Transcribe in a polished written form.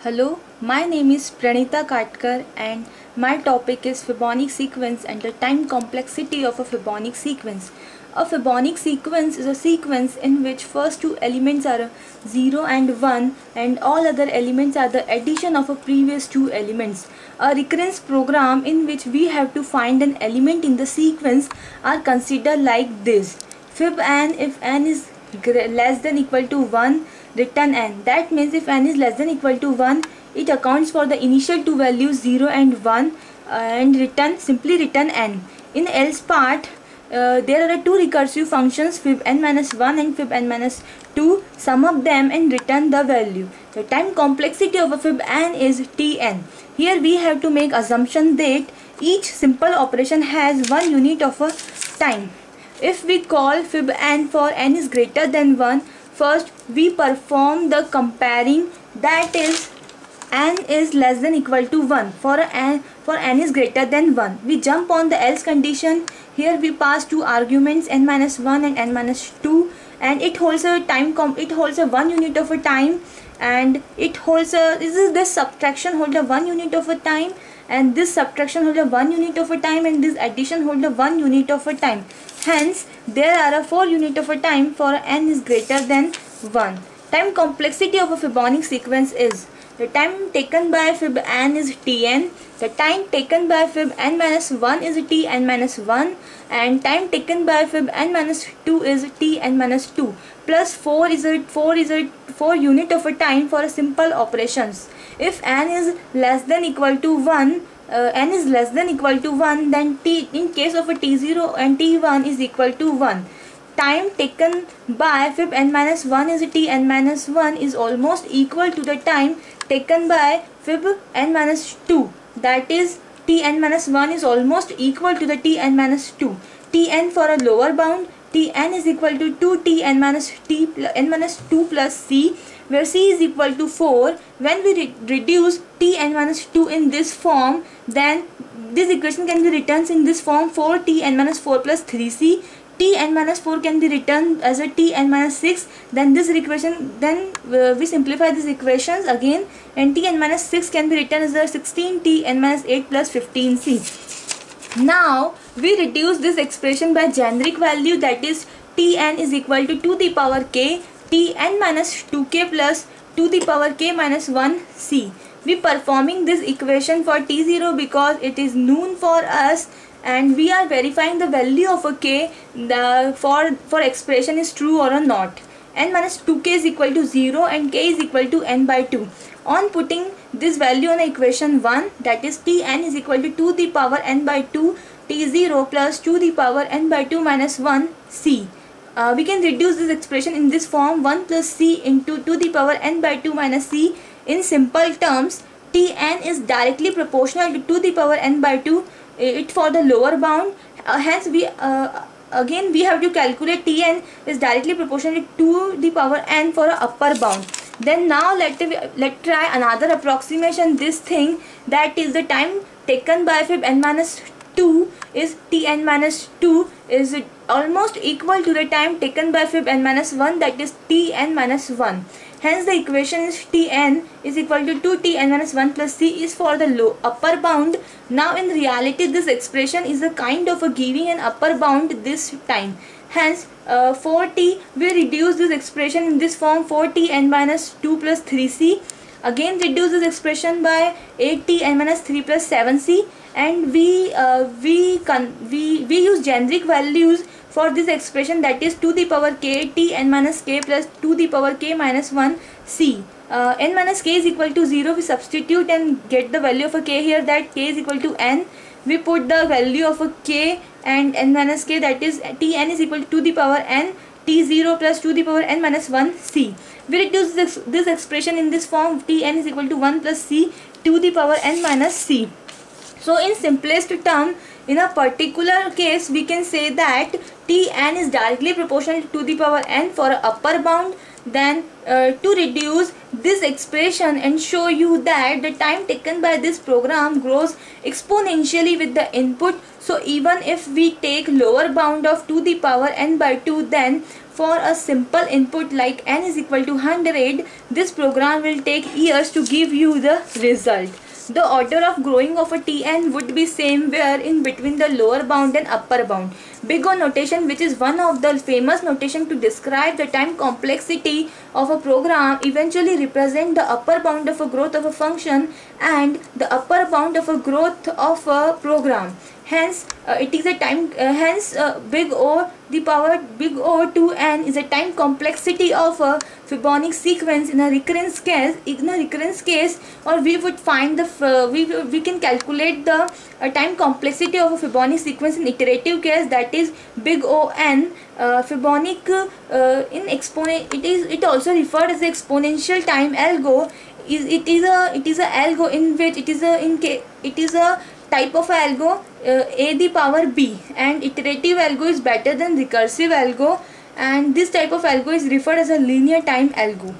Hello, my name is Pranita Katkar and my topic is Fibonacci sequence and the time complexity of a Fibonacci sequence. A Fibonacci sequence is a sequence in which first two elements are 0 and 1 and all other elements are the addition of a previous two elements. A recurrence program in which we have to find an element in the sequence are considered like this. Fib n, if n is less than equal to 1, return n. That means if n is less than equal to 1, it accounts for the initial two values 0 and 1 and simply return n. In else part, there are two recursive functions fib n minus 1 and fib n minus 2. Sum up them and return the value. The time complexity of a fib n is Tn. Here we have to make assumption that each simple operation has one unit of a time. If we call fib n for n is greater than 1, first we perform the comparing, that is n is less than equal to 1 for n is greater than 1. We jump on the else condition. Here we pass two arguments n minus 1 and n minus 2 and it holds a one unit of a time, and it holds a this subtraction hold a 1 unit of a time, and this subtraction hold a 1 unit of a time, and this addition hold a 1 unit of a time. Hence there are a 4 unit of a time for n is greater than 1. Time complexity of a Fibonacci sequence is the time taken by fib n is Tn, the time taken by fib n minus 1 is Tn minus 1, and time taken by fib n minus 2 is Tn minus 2, plus 4 unit of a time for a simple operations. If n is less than equal to 1, then in case of a t0 and t1 is equal to 1. Time taken by fib n minus 1 is Tn minus 1 is almost equal to the time taken by fib n minus 2, that is Tn minus 1 is almost equal to the Tn minus 2. Tn for a lower bound, Tn is equal to 2Tn minus n minus 2 plus c, where c is equal to 4. When we reduce Tn minus 2 in this form, then this equation can be written in this form 4Tn minus 4 plus 3c. Tn minus 4 can be written as a Tn minus 6. Then this equation, we simplify these equations again, and Tn minus 6 can be written as a 16Tn minus 8 plus 15c. Now we reduce this expression by generic value, that is Tn is equal to 2 to the power k, Tn minus 2k plus 2 to the power k minus 1c. We performing this equation for t0 because it is known for us, and we are verifying the value of a k for expression is true or not. N minus 2k is equal to 0 and k is equal to n by 2. On putting this value on equation 1, that is Tn is equal to 2 to the power n by 2 t0 plus 2 to the power n by 2 minus 1 c. We can reduce this expression in this form 1 plus c into 2 to the power n by 2 minus c. In simple terms, Tn is directly proportional to 2 to the power n by 2, it for the lower bound. Hence we have to calculate Tn is directly proportional to 2 to the power n for a upper bound. Then now let's try another approximation this thing, that is the time taken by fib n minus 2 is Tn minus 2 is almost equal to the time taken by fib n minus 1, that is Tn minus 1. Hence the equation is Tn is equal to 2Tn minus 1 plus c is for the upper bound. Now in reality this expression is a kind of a giving an upper bound this time. Hence 4t, we reduce this expression in this form 4Tn minus 2 plus 3c. Again reduce this expression by 8Tn minus 3 plus 7c, and we use generic values for this expression, that is 2 to the power k Tn minus k plus 2 to the power k minus 1 c. N minus k is equal to 0. We substitute and get the value of a k here, that k is equal to n. We put the value of a k and n minus k, that is Tn is equal to 2 to the power n t0 plus 2 to the power n minus 1 c. We reduce this expression in this form Tn is equal to 1 plus c 2 to the power n minus c. So in simplest term, in a particular case we can say that Tn is directly proportional to 2 to the power n for a upper bound. then to reduce this expression and show you that the time taken by this program grows exponentially with the input. So even if we take lower bound of to the power n by 2, then for a simple input like n is equal to 100, this program will take years to give you the result. The order of growing of a Tn would be same where in between the lower bound and upper bound. Big O notation, which is one of the famous notation to describe the time complexity of a program, eventually represent the upper bound of a growth of a function and the upper bound of a growth of a program. Hence, it is a time. Big O, the power big O to n is a time complexity of a Fibonacci sequence in a recurrence case. Or we would find the we can calculate the time complexity of a Fibonacci sequence in iterative case, that is big O n. Fibonacci in exponent. It also referred as the exponential time algo. It is a algo in which it is a type of algo a the power b, and iterative algo is better than recursive algo, and this type of algo is referred as a linear time algo.